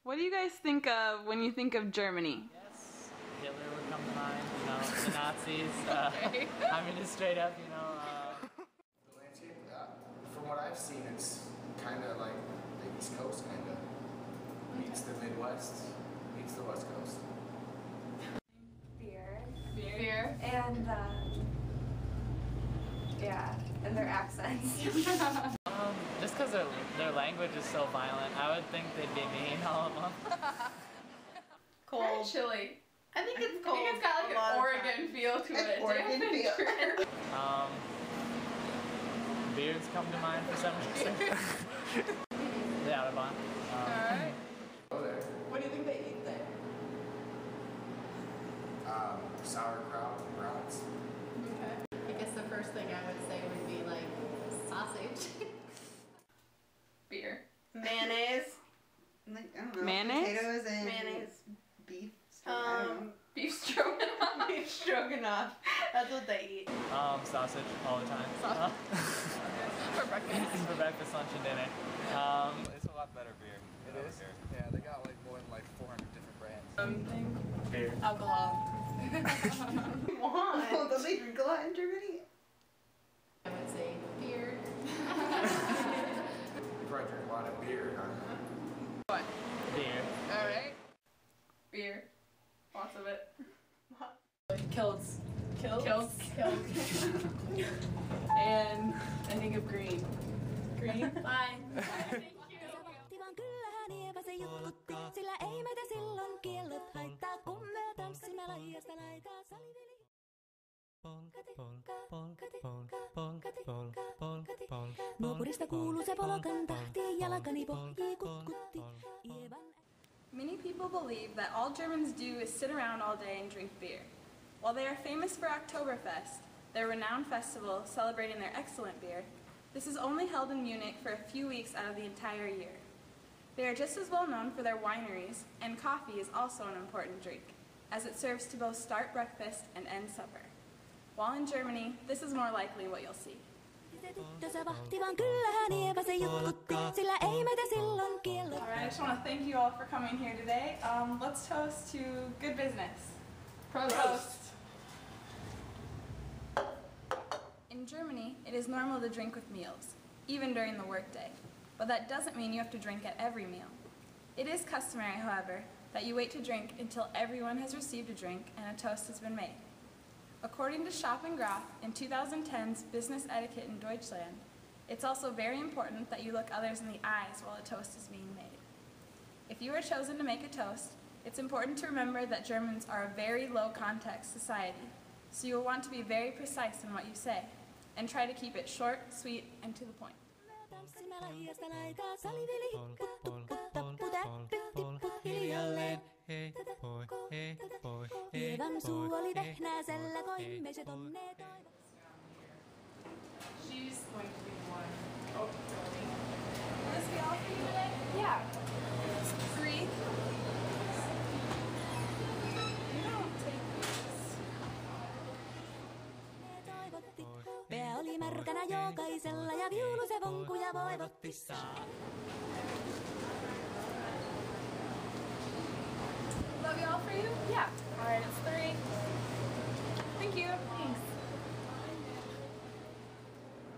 What do you guys think of when you think of Germany? Yes, Hitler would come to mind, you know, the Nazis. I mean, just straight up, you know. The landscape, from what I've seen, it's kind of like the East Coast, kind of. Meets the Midwest, meets the West Coast. Beer. And, yeah, and their accents. Just because their language is so violent, I would think they'd be mean, all of them. Cold. Very chilly. I think it's cold. I think it's got like an Oregon feel to it. Oregon feel. Beards come to mind for some reason. The Autobahn. Alright. What do you think they eat there? Sauerkraut, brats. Okay. I guess the first thing I would say would be like sausage. Beer. Mayonnaise. Like, I don't know. Mayonnaise? Potatoes and mayonnaise. Beef. Beef stroganoff. Beef stroganoff. That's what they eat. Sausage all the time. For breakfast. For breakfast, lunch, and dinner. It's a lot better beer. It is? Beer. Yeah, they got like more than like 400 different brands. Beer. Alcohol. Why? Oh, don't they drink a lot in Germany? I would say beer. You probably drink a lot of beer, huh? What? Beer. Alright. Beer. Lots of it. Kilts. Kilts. And I think of green. Green? Bye. Thank you. Many people believe that all Germans do is sit around all day and drink beer. While they are famous for Oktoberfest, their renowned festival celebrating their excellent beer, this is only held in Munich for a few weeks out of the entire year. They are just as well known for their wineries, and coffee is also an important drink, as it serves to both start breakfast and end supper. While in Germany, this is more likely what you'll see. Alright, I just want to thank you all for coming here today. Let's toast to good business. Prost! In Germany, it is normal to drink with meals, even during the workday. But that doesn't mean you have to drink at every meal. It is customary, however, that you wait to drink until everyone has received a drink and a toast has been made. According to Shop and Graf in 2010's Business Etiquette in Deutschland, it's also very important that you look others in the eyes while a toast is being made. If you are chosen to make a toast, it's important to remember that Germans are a very low-context society, so you will want to be very precise in what you say, and try to keep it short, sweet, and to the point. She's going to be the one. Oh, really? Will this be all for you today? Yeah. 3. You don't take these. Pää oli märkänä jokaisella ja viulu se vonkuja voivotti. Will that be all for you? Yeah. Alright, it's 3. Thank you. Thanks.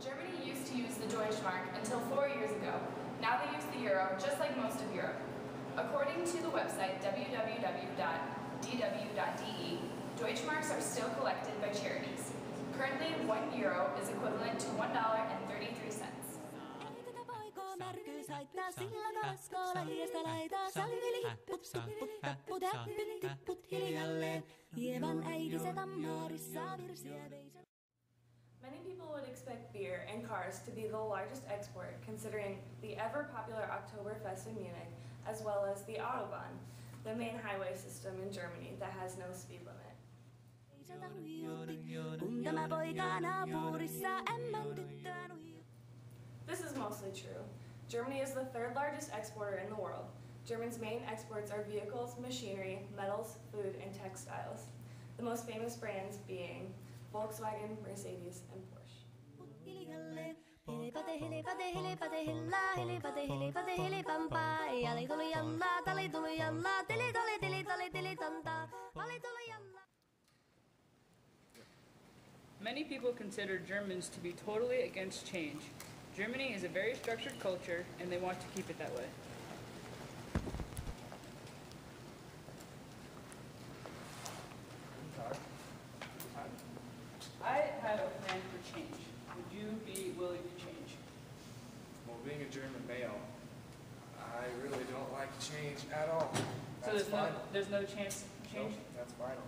Germany used to use the Deutschmark until 4 years ago. Now they use the euro, just like most of Europe. According to the website www.dw.de, Deutschmarks are still collected by charities. Currently, €1 is equivalent to $1.33. Many people would expect beer and cars to be the largest export, considering the ever-popular Oktoberfest in Munich, as well as the Autobahn, the main highway system in Germany that has no speed limit. This is mostly true. Germany is the 3rd largest exporter in the world. Germany's main exports are vehicles, machinery, metals, food, and textiles. The most famous brands being Volkswagen, Mercedes, and Porsche. Many people consider Germans to be totally against change. Germany is a very structured culture, and they want to keep it that way. I have a plan for change. Would you be willing to change? Well, being a German male, I really don't like change at all. So there's no chance of change? Nope, that's final.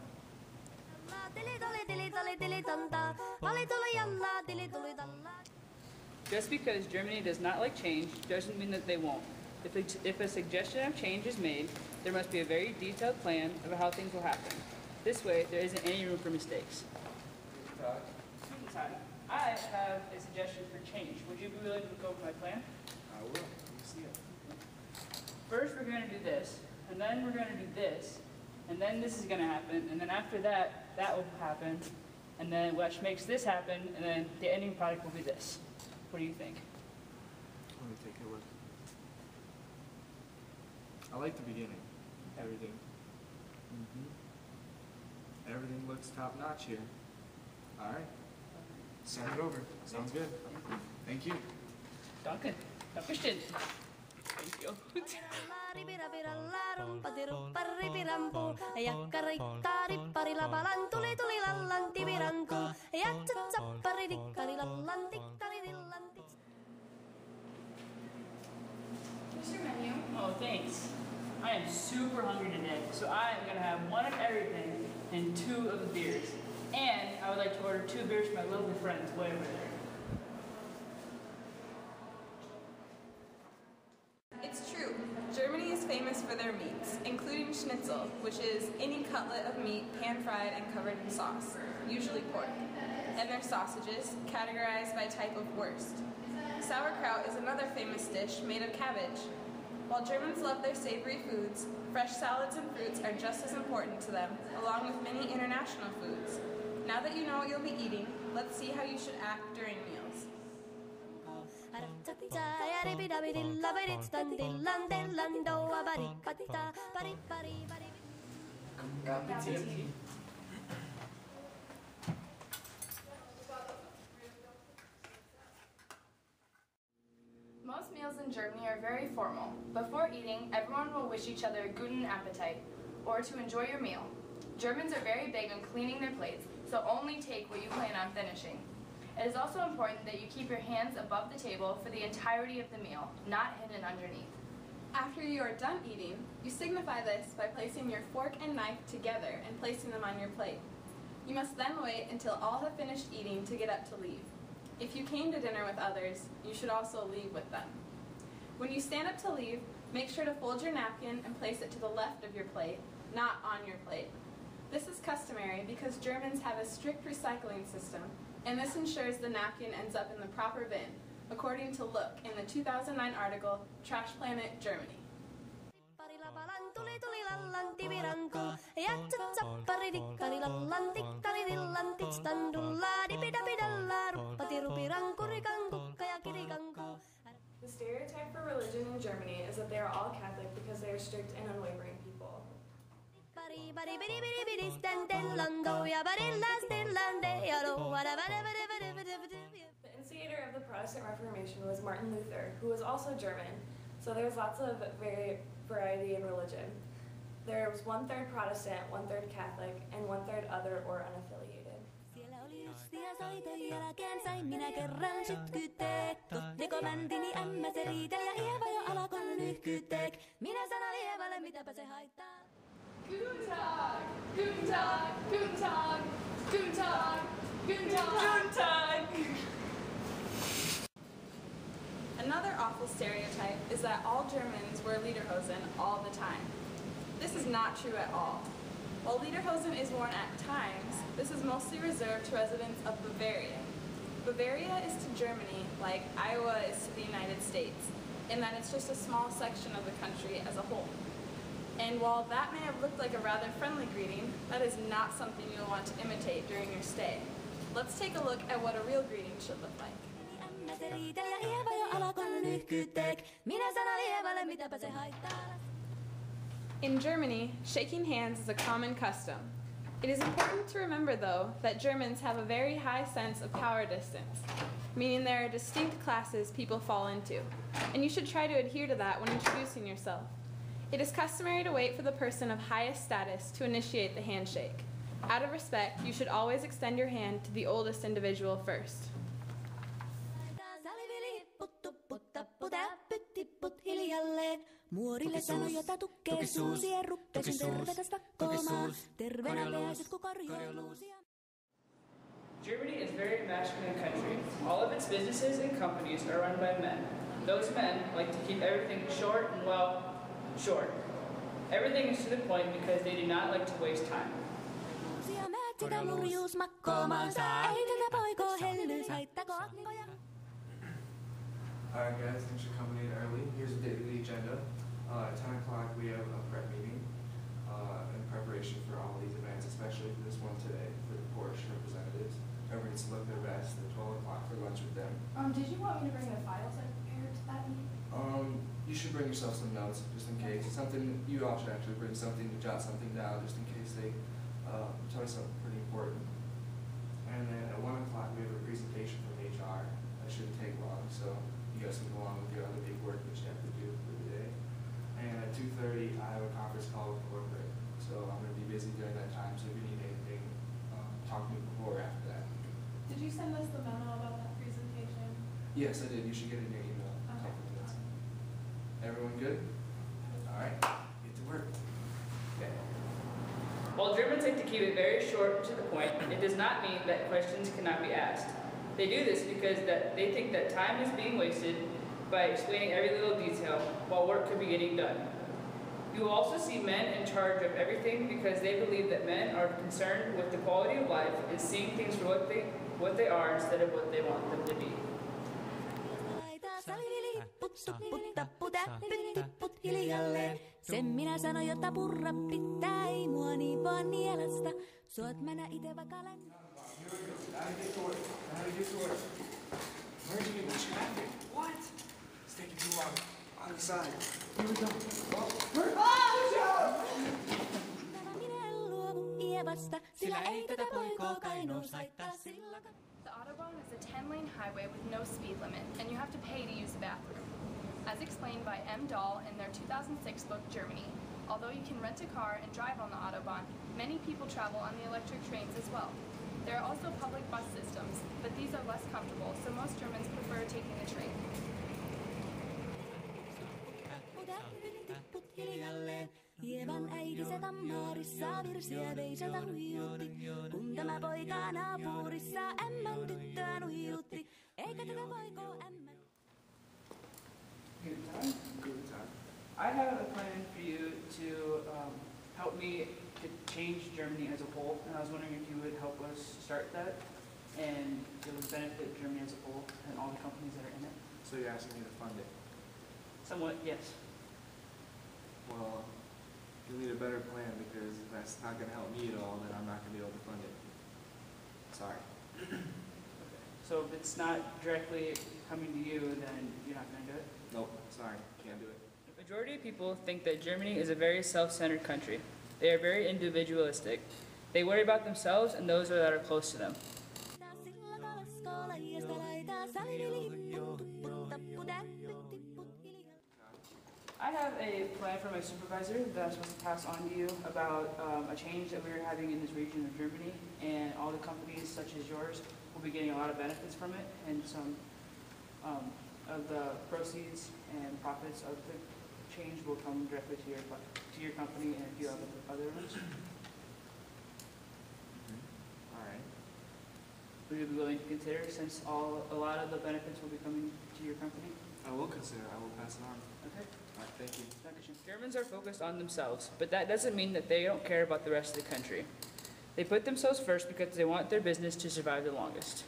Just because Germany does not like change doesn't mean that they won't. If a suggestion of change is made, there must be a very detailed plan of how things will happen. This way, there isn't any room for mistakes. Student time. I have a suggestion for change. Would you be willing to go over my plan? I will. Let me see it. First, we're going to do this, and then we're going to do this, and then this is going to happen, and then after that, that will happen, and then which makes this happen, and then the ending product will be this. What do you think? Let me take a look. I like the beginning. Everything. Everything looks top notch here. All right. Send it over. Sounds good. Thank you. Danke. Dankeschön. Thank you. Here's your menu. Oh, thanks. I am super hungry today, so I am going to have one of everything and 2 of the beers. And I would like to order 2 beers for my lovely friends way over there. It's true. Germany is famous for their meats, including schnitzel, which is any cutlet of meat pan-fried and covered in sauce, usually pork, and their sausages, categorized by type of wurst. Sauerkraut is another famous dish made of cabbage. While Germans love their savory foods, fresh salads and fruits are just as important to them, along with many international foods. Now that you know what you'll be eating, let's see how you should act during meals. Most meals in Germany are very formal. Before eating, everyone will wish each other guten Appetit, or to enjoy your meal. Germans are very big on cleaning their plates, so only take what you plan on finishing. It is also important that you keep your hands above the table for the entirety of the meal, not hidden underneath. After you are done eating, you signify this by placing your fork and knife together and placing them on your plate. You must then wait until all have finished eating to get up to leave. If you came to dinner with others, you should also leave with them. When you stand up to leave, make sure to fold your napkin and place it to the left of your plate, not on your plate. This is customary because Germans have a strict recycling system, and this ensures the napkin ends up in the proper bin, according to Look in the 2009 article, Trash Planet Germany. The stereotype for religion in Germany is that they are all Catholic because they are strict and unwavering people. The instigator of the Protestant Reformation was Martin Luther, who was also German, so there's lots of variety in religion. There was 1/3 Protestant, 1/3 Catholic, and 1/3 other or unaffiliated. Guten Tag, guten Tag, guten Tag, guten Tag, guten Tag, guten Tag. Another awful stereotype is that all Germans wear lederhosen all the time. This is not true at all. While lederhosen is worn at times, this is mostly reserved to residents of Bavaria. Bavaria is to Germany like Iowa is to the United States, in that it's just a small section of the country as a whole. And while that may have looked like a rather friendly greeting, that is not something you'll want to imitate during your stay. let's take a look at what a real greeting should look like. In Germany, shaking hands is a common custom. It is important to remember, though, that Germans have a very high sense of power distance, meaning there are distinct classes people fall into, and you should try to adhere to that when introducing yourself. It is customary to wait for the person of highest status to initiate the handshake. Out of respect, you should always extend your hand to the oldest individual first. Germany is a very masculine country. All of its businesses and companies are run by men. Those men like to keep everything short and, well, short. Everything is to the point because they do not like to waste time. Alright guys, thanks for coming in early. Here's the agenda. At 10 o'clock we have a prep meeting in preparation for all these events, especially for this one today, for the Porsche representatives. Everyone needs to look their best at 12 o'clock for lunch with them. Did you want me to bring the files I prepared to that meeting? You should bring yourself some notes, just in case. Something, you all should actually bring something to jot something down, just in case they tell you something pretty important. And then at 1 o'clock we have a presentation from HR. That shouldn't take long, so you guys can go on with your other big work that you have to do for the day. And at 2:30 I have a conference call with corporate. So I'm going to be busy during that time, so if you need anything, talk to me before or after that. Did you send us the memo about that presentation? Yes, I did. You should get it in your email in a couple minutes. Everyone good? Alright, get to work. Okay. While Germans like to keep it very short and to the point, it does not mean that questions cannot be asked. They do this because they think that time is being wasted by explaining every little detail while work could be getting done. You will also see men in charge of everything because they believe that men are concerned with the quality of life and seeing things for what they are instead of what they want them to be. Sen minä sanon, jotta purra pitää, ei mua niin vaan nielestä. Suot mennä ite vaikka lennä. How to get to work? Where'd you get the traffic? What? It's taking too long. On the side. Here we go. The Autobahn is a 10-lane highway with no speed limit, and you have to pay to use the bathroom. As explained by M. Dahl in their 2006 book, Germany, although you can rent a car and drive on the Autobahn, many people travel on the electric trains as well. There are also public bus systems, but these are less comfortable, so most Germans prefer taking the train. Hieman äitinsä tammarissa virsiä veisata huijutti. Kun tämä poika naapurissa ämmän tyttöä nuijutti. Eikä tätä poikoo ämmän. Good time? Good time. I have a plan for you to help me to change Germany as a whole, and I was wondering if you would help us start that, and it would benefit Germany as a whole and all the companies that are in it. So you're asking me to fund it? Somewhat, yes. Well, you'll need a better plan because if that's not going to help me at all, then I'm not going to be able to fund it. Sorry. Okay. So if it's not directly coming to you, then you're not going to do it? Nope, sorry, can't do it. The majority of people think that Germany is a very self-centered country. They are very individualistic. They worry about themselves and those that are close to them. I have a plan for my supervisor that I'm supposed to pass on to you about a change that we're having in this region of Germany, and all the companies such as yours will be getting a lot of benefits from it, and some of the proceeds and profits of the change will come directly to your company and a few other ones. All right. Would you be willing to consider, since a lot of the benefits will be coming to your company? I will consider. I will pass it on. Okay. All right, thank you. Germans are focused on themselves, but that doesn't mean that they don't care about the rest of the country. They put themselves first because they want their business to survive the longest.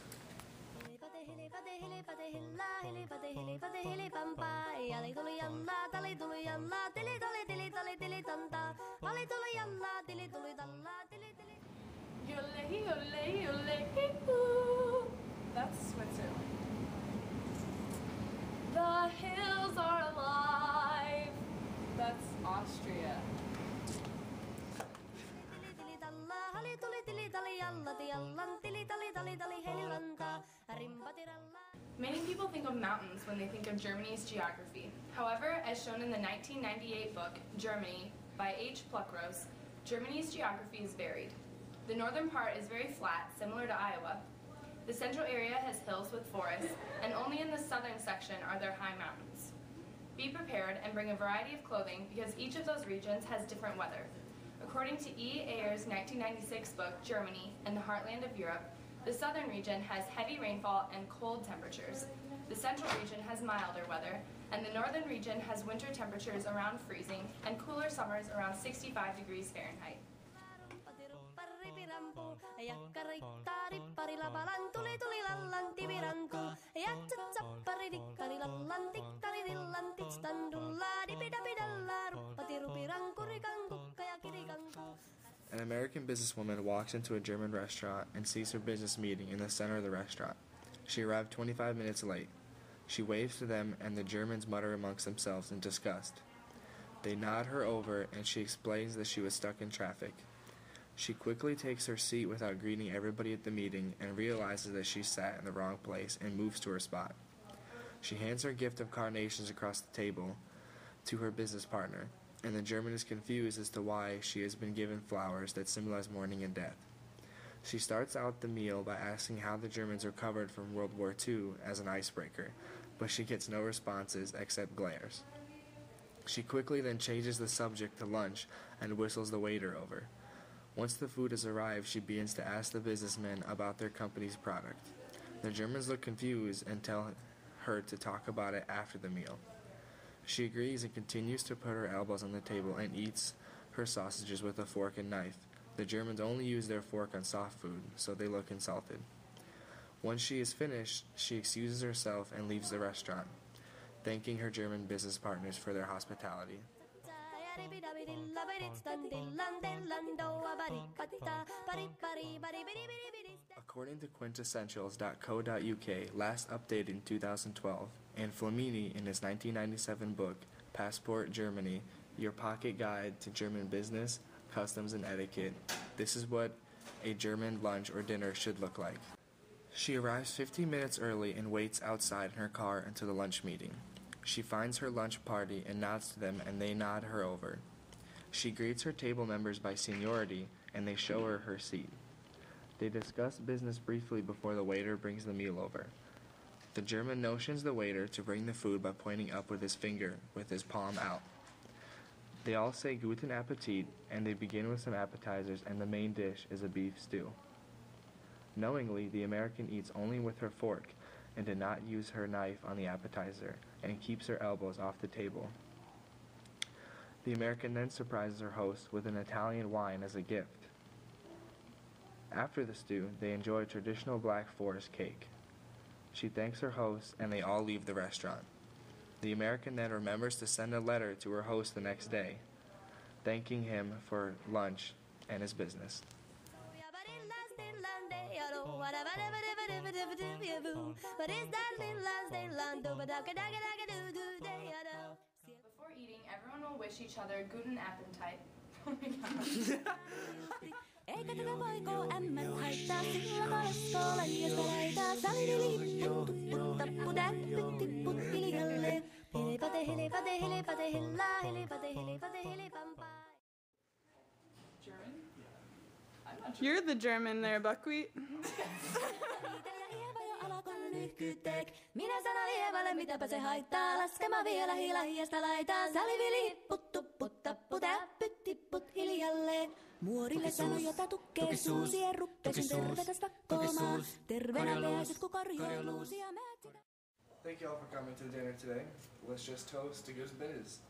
Yolle, yolle, yolle, hee-hoo. Many people think of mountains when they think of Germany's geography. However, as shown in the 1998 book, Germany, by H. Pluckrose, Germany's geography is varied. The northern part is very flat, similar to Iowa. The central area has hills with forests, and only in the southern section are there high mountains. Be prepared and bring a variety of clothing because each of those regions has different weather. According to E. Ayer's 1996 book, Germany and the Heartland of Europe, the southern region has heavy rainfall and cold temperatures. The central region has milder weather, and the northern region has winter temperatures around freezing and cooler summers around 65 degrees Fahrenheit. An American businesswoman walks into a German restaurant and sees her business meeting in the center of the restaurant. She arrived 25 minutes late. She waves to them and the Germans mutter amongst themselves in disgust. They nod her over and she explains that she was stuck in traffic. She quickly takes her seat without greeting everybody at the meeting and realizes that she sat in the wrong place and moves to her spot. She hands her gift of carnations across the table to her business partner, and the German is confused as to why she has been given flowers that symbolize mourning and death. She starts out the meal by asking how the Germans recovered from World War II as an icebreaker, but she gets no responses except glares. She quickly then changes the subject to lunch and whistles the waiter over. Once the food has arrived, she begins to ask the businessmen about their company's product. The Germans look confused and tell her to talk about it after the meal. She agrees and continues to put her elbows on the table and eats her sausages with a fork and knife. The Germans only use their fork on soft food, so they look insulted. Once she is finished, she excuses herself and leaves the restaurant, thanking her German business partners for their hospitality. According to quintessentials.co.uk, last updated in 2012, and Flamini in his 1997 book, Passport Germany, Your Pocket Guide to German Business, Customs and Etiquette, this is what a German lunch or dinner should look like. She arrives 15 minutes early and waits outside in her car until the lunch meeting. She finds her lunch party and nods to them and they nod her over. She greets her table members by seniority and they show her her seat. They discuss business briefly before the waiter brings the meal over. The German notions the waiter to bring the food by pointing up with his finger, with his palm out. They all say Guten Appetit, and they begin with some appetizers, and the main dish is a beef stew. Knowingly, the American eats only with her fork, and did not use her knife on the appetizer, and keeps her elbows off the table. The American then surprises her host with an Italian wine as a gift. After the stew, they enjoy traditional Black Forest cake. She thanks her host, and they all leave the restaurant. The American then remembers to send a letter to her host the next day, thanking him for lunch and his business. Before eating, everyone will wish each other Guten Appetit. Oh my god. Eikä tätä poikoo ämmät haittaa, sillä kolaskolla hiasta laitaa. Salivilipput, tupput, tapput, äppyt, tipput, hiljalleen. Helepate, helepate, helepate, hellaa, helepate, helepate, helepampaa. German? I'm not sure. You're the German there, Buckwheat. Minä sanon Eevalle, mitäpä se haittaa. Laskema vielä hiasta laitaa. Salivilipput, tupput, tapput, äppyt, tipput, hiljalleen. Muorille sanoi, jota tukkee suusi, ruppesin tervetä stakkoomaan. Terveenä pääsit, kun korjailuusia määtsinä. Thank you all for coming to dinner today. Let's just toast to good biz.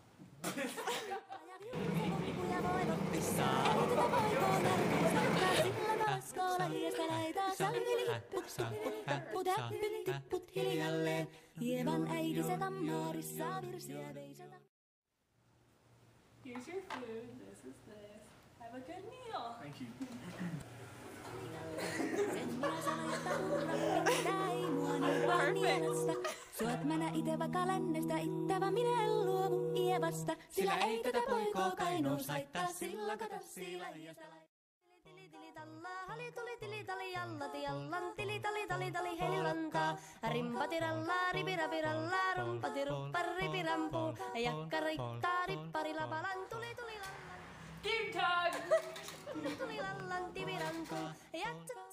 Here's your food. This is this. Have a good meal. Thank you. Suot mä nä ite vaikka lännestä ittävä, minä en luovu Ievasta, sillä ei tätä poikoo kainous haittaa, sillä kato sillä hiasta laittaa. tili tili talla, hali tuli tili tali jalla tiallan, tili tali tali tali heillantaa. Rimpatiralla, ripirapiralla, rumpatiruppar, ripirampu, jakkarikkaa, ripparilapalan, tuli tuli lallan. Game time! Tuli lallan, tivirantu, jatsa